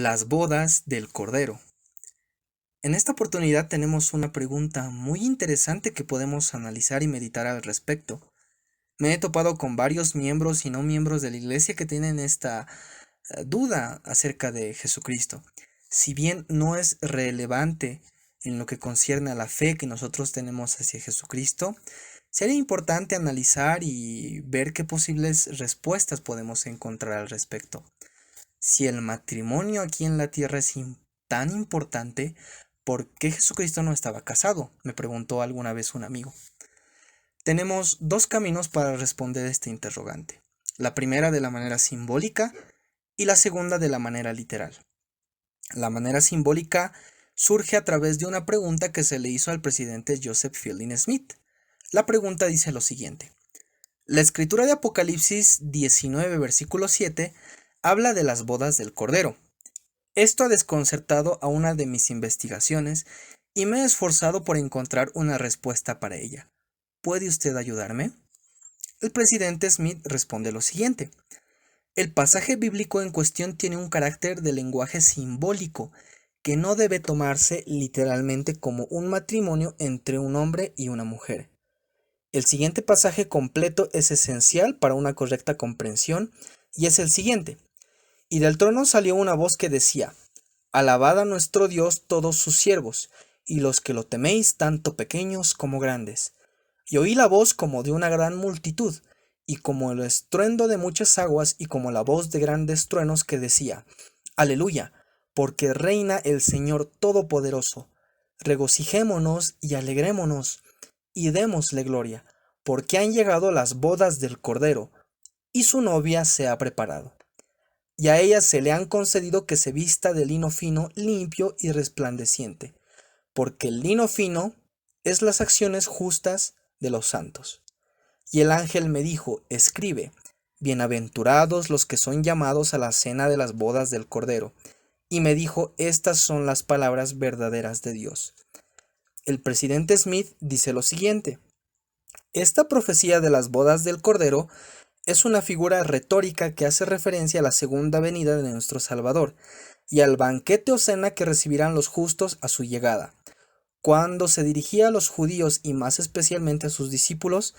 Las bodas del Cordero. En esta oportunidad tenemos una pregunta muy interesante que podemos analizar y meditar al respecto. Me he topado con varios miembros y no miembros de la iglesia que tienen esta duda acerca de Jesucristo. Si bien no es relevante en lo que concierne a la fe que nosotros tenemos hacia Jesucristo, sería importante analizar y ver qué posibles respuestas podemos encontrar al respecto. Si el matrimonio aquí en la tierra es tan importante, ¿por qué Jesucristo no estaba casado?, me preguntó alguna vez un amigo. Tenemos dos caminos para responder este interrogante. La primera de la manera simbólica y la segunda de la manera literal. La manera simbólica surge a través de una pregunta que se le hizo al presidente Joseph Fielding Smith. La pregunta dice lo siguiente. La escritura de Apocalipsis 19, versículo 7, habla de las bodas del Cordero. Esto ha desconcertado a una de mis investigaciones y me he esforzado por encontrar una respuesta para ella. ¿Puede usted ayudarme? El presidente Smith responde lo siguiente. El pasaje bíblico en cuestión tiene un carácter de lenguaje simbólico que no debe tomarse literalmente como un matrimonio entre un hombre y una mujer. El siguiente pasaje completo es esencial para una correcta comprensión y es el siguiente. Y del trono salió una voz que decía, Alabad a nuestro Dios todos sus siervos, y los que lo teméis tanto pequeños como grandes. Y oí la voz como de una gran multitud, y como el estruendo de muchas aguas, y como la voz de grandes truenos que decía, Aleluya, porque reina el Señor Todopoderoso. Regocijémonos y alegrémonos, y démosle gloria, porque han llegado las bodas del Cordero, y su novia se ha preparado. Y a ella se le han concedido que se vista de lino fino, limpio y resplandeciente, porque el lino fino es las acciones justas de los santos. Y el ángel me dijo, escribe, bienaventurados los que son llamados a la cena de las bodas del Cordero. Y me dijo, estas son las palabras verdaderas de Dios. El presidente Smith dice lo siguiente, esta profecía de las bodas del Cordero es una figura retórica que hace referencia a la segunda venida de nuestro Salvador y al banquete o cena que recibirán los justos a su llegada. Cuando se dirigía a los judíos y más especialmente a sus discípulos,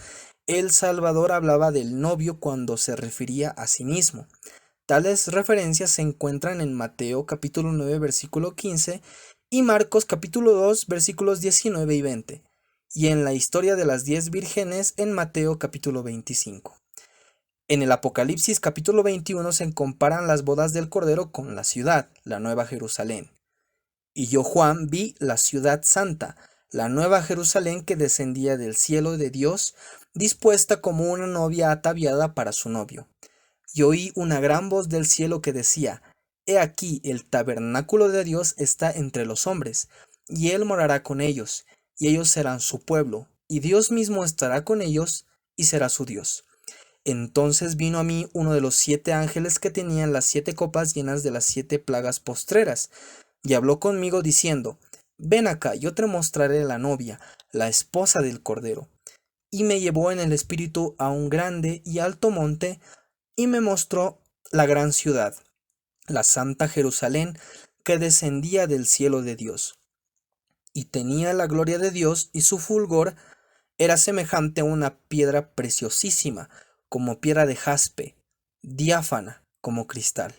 el Salvador hablaba del novio cuando se refería a sí mismo. Tales referencias se encuentran en Mateo capítulo 9 versículo 15 y Marcos capítulo 2 versículos 19 y 20, y en la historia de las 10 vírgenes en Mateo capítulo 25. En el Apocalipsis capítulo 21 se comparan las bodas del Cordero con la ciudad, la Nueva Jerusalén. Y yo, Juan, vi la ciudad santa, la Nueva Jerusalén que descendía del cielo de Dios, dispuesta como una novia ataviada para su novio. Y oí una gran voz del cielo que decía, He aquí el tabernáculo de Dios está entre los hombres, y él morará con ellos, y ellos serán su pueblo, y Dios mismo estará con ellos, y será su Dios. Entonces vino a mí uno de los 7 ángeles que tenían las 7 copas llenas de las 7 plagas postreras, y habló conmigo diciendo, Ven acá, yo te mostraré la novia, la esposa del Cordero. Y me llevó en el espíritu a un grande y alto monte, y me mostró la gran ciudad, la santa Jerusalén, que descendía del cielo de Dios. Y tenía la gloria de Dios, y su fulgor era semejante a una piedra preciosísima, como piedra de jaspe, diáfana como cristal.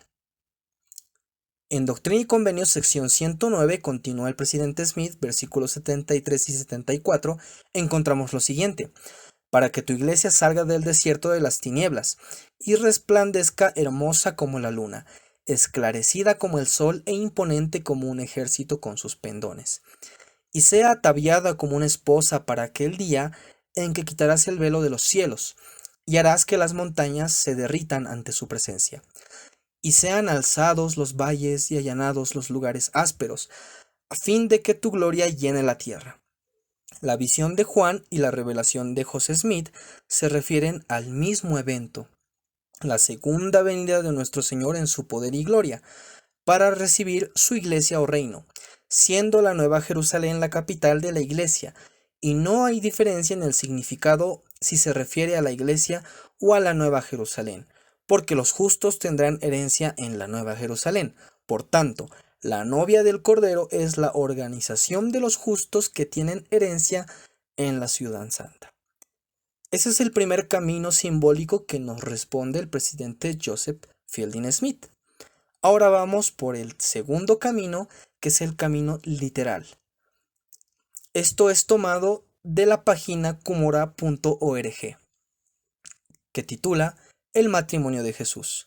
En Doctrina y Convenios, sección 109, continúa el presidente Smith, versículos 73 y 74, encontramos lo siguiente. Para que tu iglesia salga del desierto de las tinieblas, y resplandezca hermosa como la luna, esclarecida como el sol e imponente como un ejército con sus pendones. Y sea ataviada como una esposa para aquel día en que quitarás el velo de los cielos, y harás que las montañas se derritan ante su presencia. Y sean alzados los valles y allanados los lugares ásperos, a fin de que tu gloria llene la tierra. La visión de Juan y la revelación de José Smith se refieren al mismo evento, la segunda venida de nuestro Señor en su poder y gloria, para recibir su iglesia o reino, siendo la Nueva Jerusalén la capital de la iglesia, y no hay diferencia en el significado si se refiere a la iglesia o a la Nueva Jerusalén, porque los justos tendrán herencia en la Nueva Jerusalén, Por tanto, la novia del Cordero es la organización de los justos que tienen herencia en la ciudad santa. Ese es el primer camino simbólico que nos responde el presidente Joseph Fielding Smith. Ahora vamos por el segundo camino, que es el camino literal. Esto es tomado de la página cumora.org, que titula El matrimonio de Jesús.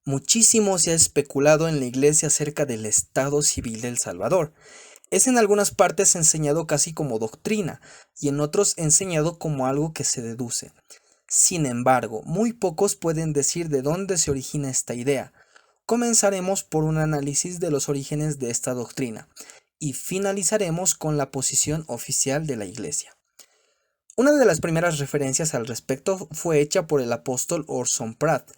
Muchísimo se ha especulado en la Iglesia acerca del estado civil del Salvador. Es en algunas partes enseñado casi como doctrina y en otros enseñado como algo que se deduce. Sin embargo, muy pocos pueden decir de dónde se origina esta idea. Comenzaremos por un análisis de los orígenes de esta doctrina y finalizaremos con la posición oficial de la Iglesia. Una de las primeras referencias al respecto fue hecha por el apóstol Orson Pratt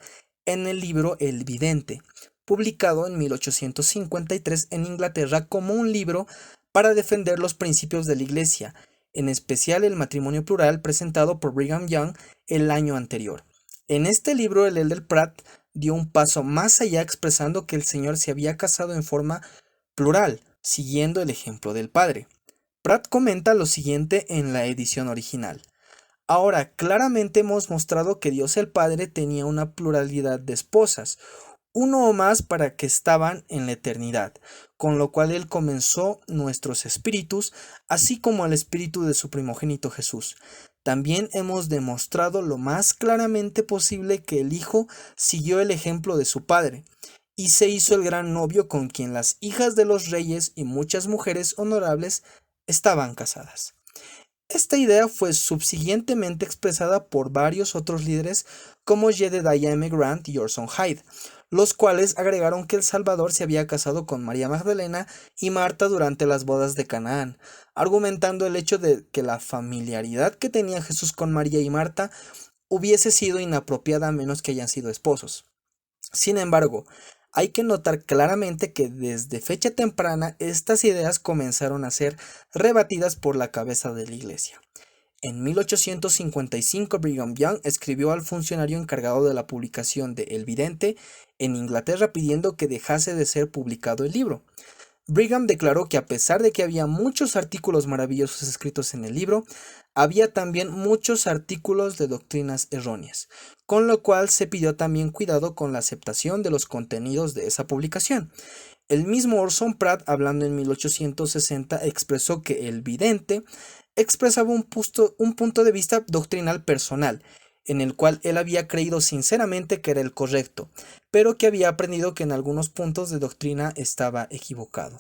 en el libro El Vidente, publicado en 1853 en Inglaterra como un libro para defender los principios de la Iglesia, en especial el matrimonio plural presentado por Brigham Young el año anterior. En este libro el elder Pratt dio un paso más allá expresando que el Señor se había casado en forma plural, siguiendo el ejemplo del Padre. Pratt comenta lo siguiente en la edición original. Ahora, claramente hemos mostrado que Dios el Padre tenía una pluralidad de esposas, uno o más para que estaban en la eternidad, con lo cual Él comenzó nuestros espíritus, así como el espíritu de su primogénito Jesús. También hemos demostrado lo más claramente posible que el Hijo siguió el ejemplo de su Padre, y se hizo el gran novio con quien las hijas de los reyes y muchas mujeres honorables estaban casadas. Esta idea fue subsiguientemente expresada por varios otros líderes como Jedediah M. Grant y Orson Hyde, los cuales agregaron que el Salvador se había casado con María Magdalena y Marta durante las bodas de Canaán, argumentando el hecho de que la familiaridad que tenía Jesús con María y Marta hubiese sido inapropiada a menos que hayan sido esposos. Sin embargo, hay que notar claramente que desde fecha temprana estas ideas comenzaron a ser rebatidas por la cabeza de la Iglesia. En 1855 Brigham Young escribió al funcionario encargado de la publicación de El Vidente en Inglaterra pidiendo que dejase de ser publicado el libro. Brigham declaró que a pesar de que había muchos artículos maravillosos escritos en el libro, había también muchos artículos de doctrinas erróneas, con lo cual se pidió también cuidado con la aceptación de los contenidos de esa publicación. El mismo Orson Pratt, hablando en 1860, expresó que El Vidente expresaba un punto de vista doctrinal personal, en el cual él había creído sinceramente que era el correcto, pero que había aprendido que en algunos puntos de doctrina estaba equivocado.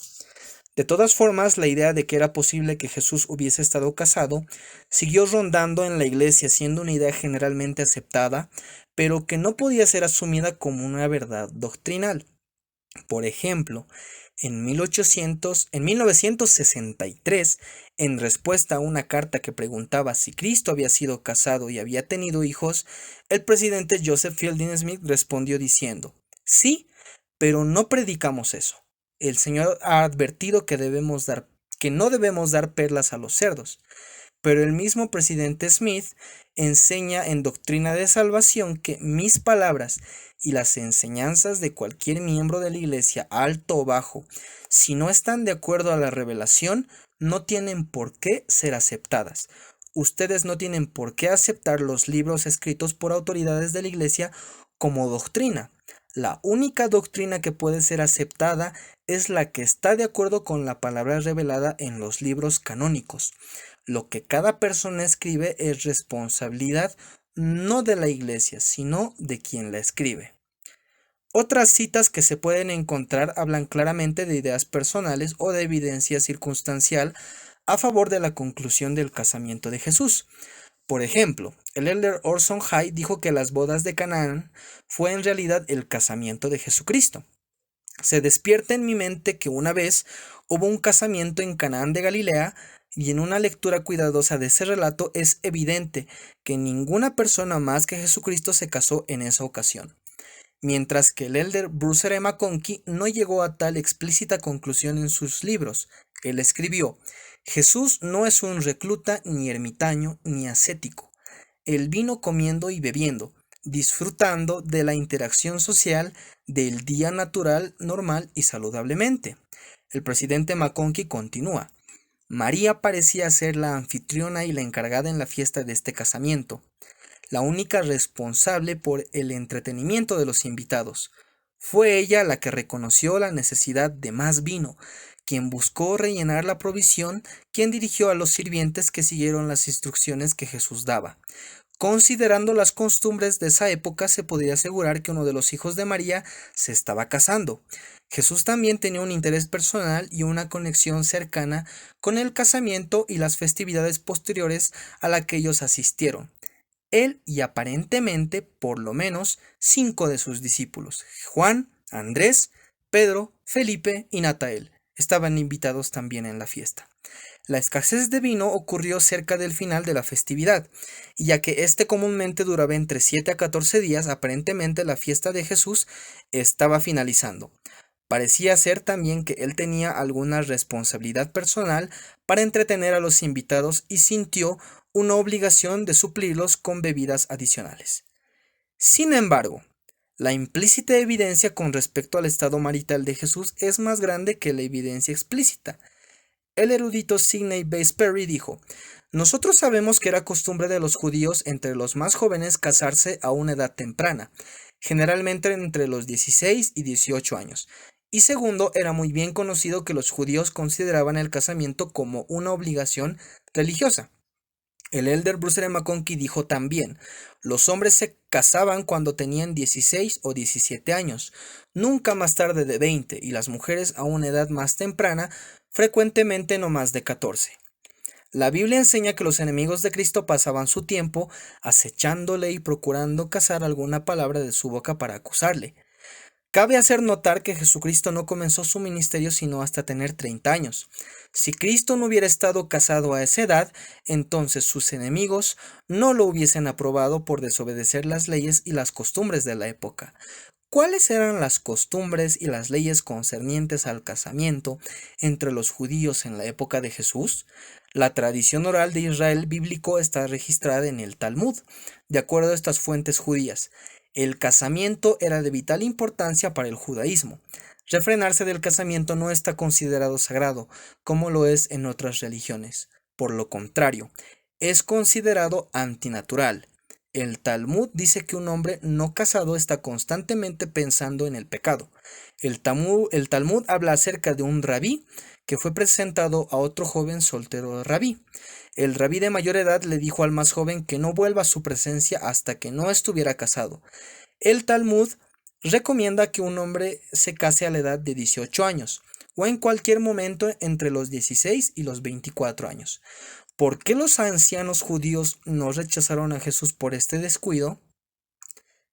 De todas formas, la idea de que era posible que Jesús hubiese estado casado siguió rondando en la Iglesia, siendo una idea generalmente aceptada, pero que no podía ser asumida como una verdad doctrinal. Por ejemplo, en 1963, en respuesta a una carta que preguntaba si Cristo había sido casado y había tenido hijos, el presidente Joseph Fielding Smith respondió diciendo: sí, pero no predicamos eso. El Señor ha advertido que no debemos dar perlas a los cerdos. Pero el mismo presidente Smith enseña en Doctrina de Salvación que mis palabras y las enseñanzas de cualquier miembro de la Iglesia, alto o bajo, si no están de acuerdo a la revelación, no tienen por qué ser aceptadas. Ustedes no tienen por qué aceptar los libros escritos por autoridades de la Iglesia como doctrina. La única doctrina que puede ser aceptada es la que está de acuerdo con la palabra revelada en los libros canónicos. Lo que cada persona escribe es responsabilidad no de la Iglesia, sino de quien la escribe. Otras citas que se pueden encontrar hablan claramente de ideas personales o de evidencia circunstancial a favor de la conclusión del casamiento de Jesús. Por ejemplo, el elder Orson Hyde dijo que las bodas de Canaán fue en realidad el casamiento de Jesucristo. Se despierta en mi mente que una vez hubo un casamiento en Canaán de Galilea, y en una lectura cuidadosa de ese relato es evidente que ninguna persona más que Jesucristo se casó en esa ocasión. Mientras que el elder Bruce R. McConkie no llegó a tal explícita conclusión en sus libros. Él escribió: Jesús no es un recluta, ni ermitaño, ni ascético. Él vino comiendo y bebiendo, disfrutando de la interacción social del día natural, normal y saludablemente. El presidente McConkie continúa. María parecía ser la anfitriona y la encargada en la fiesta de este casamiento, la única responsable por el entretenimiento de los invitados. Fue ella la que reconoció la necesidad de más vino, quien buscó rellenar la provisión, quien dirigió a los sirvientes que siguieron las instrucciones que Jesús daba. Considerando las costumbres de esa época, se podría asegurar que uno de los hijos de María se estaba casando. Jesús también tenía un interés personal y una conexión cercana con el casamiento y las festividades posteriores a las que ellos asistieron. Él y aparentemente, por lo menos, 5 de sus discípulos, Juan, Andrés, Pedro, Felipe y Natael, estaban invitados también en la fiesta. La escasez de vino ocurrió cerca del final de la festividad, y ya que este comúnmente duraba entre 7 a 14 días, aparentemente la fiesta de Jesús estaba finalizando. Parecía ser también que él tenía alguna responsabilidad personal para entretener a los invitados y sintió una obligación de suplirlos con bebidas adicionales. Sin embargo, la implícita evidencia con respecto al estado marital de Jesús es más grande que la evidencia explícita. El erudito Sidney Bates Perry dijo: nosotros sabemos que era costumbre de los judíos entre los más jóvenes casarse a una edad temprana, generalmente entre los 16 y 18 años. Y segundo, era muy bien conocido que los judíos consideraban el casamiento como una obligación religiosa. El elder Bruce R. McConkie dijo también: los hombres se casaban cuando tenían 16 o 17 años, nunca más tarde de 20, y las mujeres a una edad más temprana, frecuentemente no más de 14. La Biblia enseña que los enemigos de Cristo pasaban su tiempo acechándole y procurando cazar alguna palabra de su boca para acusarle. Cabe hacer notar que Jesucristo no comenzó su ministerio sino hasta tener 30 años. Si Cristo no hubiera estado casado a esa edad, entonces sus enemigos no lo hubiesen aprobado por desobedecer las leyes y las costumbres de la época. ¿Cuáles eran las costumbres y las leyes concernientes al casamiento entre los judíos en la época de Jesús? La tradición oral de Israel bíblico está registrada en el Talmud. De acuerdo a estas fuentes judías, el casamiento era de vital importancia para el judaísmo. Refrenarse del casamiento no está considerado sagrado, como lo es en otras religiones. Por lo contrario, es considerado antinatural. El Talmud dice que un hombre no casado está constantemente pensando en el pecado. El Talmud habla acerca de un rabí que fue presentado a otro joven soltero rabí. El rabí de mayor edad le dijo al más joven que no vuelva a su presencia hasta que no estuviera casado. El Talmud recomienda que un hombre se case a la edad de 18 años, o en cualquier momento entre los 16 y los 24 años. ¿Por qué los ancianos judíos no rechazaron a Jesús por este descuido?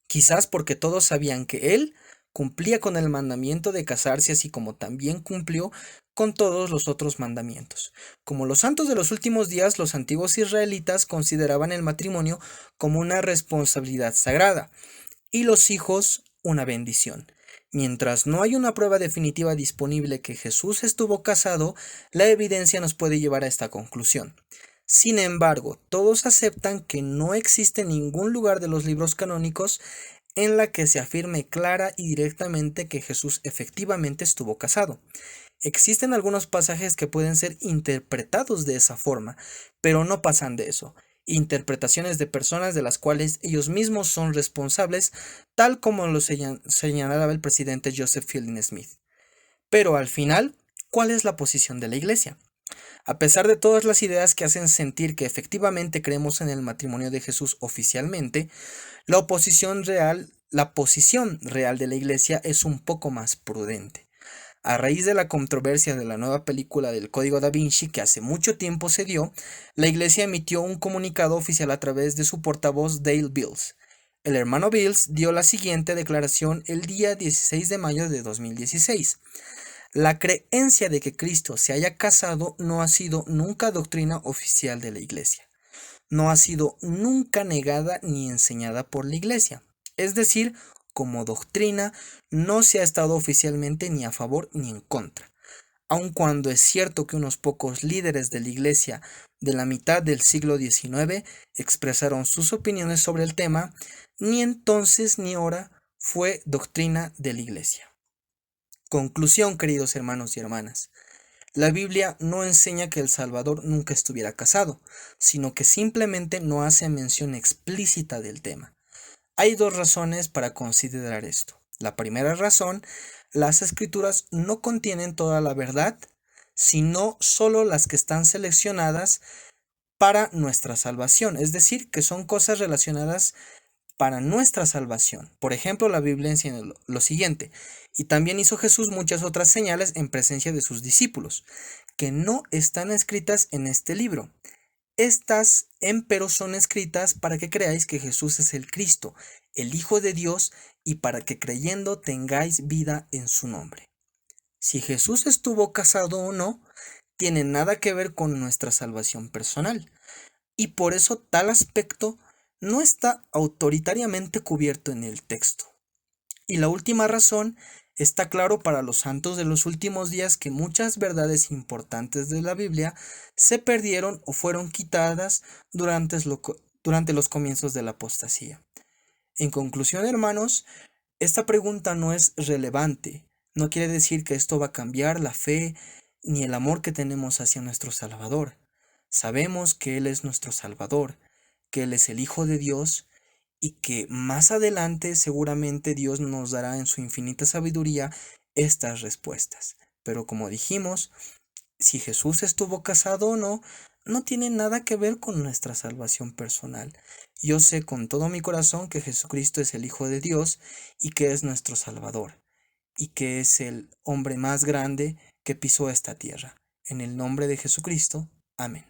Quizás porque todos sabían que él cumplía con el mandamiento de casarse, así como también cumplió con todos los otros mandamientos. Como los santos de los últimos días, los antiguos israelitas consideraban el matrimonio como una responsabilidad sagrada y los hijos una bendición. Mientras no hay una prueba definitiva disponible que Jesús estuvo casado, la evidencia nos puede llevar a esta conclusión. Sin embargo, todos aceptan que no existe ningún lugar de los libros canónicos en la que se afirme clara y directamente que Jesús efectivamente estuvo casado. Existen algunos pasajes que pueden ser interpretados de esa forma, pero no pasan de eso. Interpretaciones de personas de las cuales ellos mismos son responsables, tal como lo señalaba el presidente Joseph Fielding Smith. Pero al final, ¿cuál es la posición de la Iglesia? A pesar de todas las ideas que hacen sentir que efectivamente creemos en el matrimonio de Jesús oficialmente, la posición real de la Iglesia es un poco más prudente. A raíz de la controversia de la nueva película del Código Da Vinci que hace mucho tiempo se dio, la Iglesia emitió un comunicado oficial a través de su portavoz Dale Bills. El hermano Bills dio la siguiente declaración el día 16 de mayo de 2016. La creencia de que Cristo se haya casado no ha sido nunca doctrina oficial de la Iglesia. No ha sido nunca negada ni enseñada por la Iglesia. Es decir, como doctrina, no se ha estado oficialmente ni a favor ni en contra. Aun cuando es cierto que unos pocos líderes de la Iglesia de la mitad del siglo XIX expresaron sus opiniones sobre el tema, ni entonces ni ahora fue doctrina de la Iglesia. Conclusión, queridos hermanos y hermanas. La Biblia no enseña que el Salvador nunca estuviera casado, sino que simplemente no hace mención explícita del tema. Hay dos razones para considerar esto. La primera razón, las Escrituras no contienen toda la verdad, sino solo las que están seleccionadas para nuestra salvación, es decir, que son cosas relacionadas para nuestra salvación. Por ejemplo, la Biblia enseña lo siguiente: y también hizo Jesús muchas otras señales en presencia de sus discípulos, que no están escritas en este libro. Estas, empero, son escritas para que creáis que Jesús es el Cristo, el Hijo de Dios, y para que creyendo tengáis vida en su nombre. Si Jesús estuvo casado o no, tiene nada que ver con nuestra salvación personal, y por eso tal aspecto no está autoritariamente cubierto en el texto. Y la última razón, está claro para los santos de los últimos días que muchas verdades importantes de la Biblia se perdieron o fueron quitadas durante los comienzos de la apostasía. En conclusión, hermanos, esta pregunta no es relevante. No quiere decir que esto va a cambiar la fe ni el amor que tenemos hacia nuestro Salvador. Sabemos que Él es nuestro Salvador, que Él es el Hijo de Dios y que más adelante seguramente Dios nos dará en su infinita sabiduría estas respuestas. Pero como dijimos, si Jesús estuvo casado o no, no tiene nada que ver con nuestra salvación personal. Yo sé con todo mi corazón que Jesucristo es el Hijo de Dios y que es nuestro Salvador, y que es el hombre más grande que pisó esta tierra. En el nombre de Jesucristo. Amén.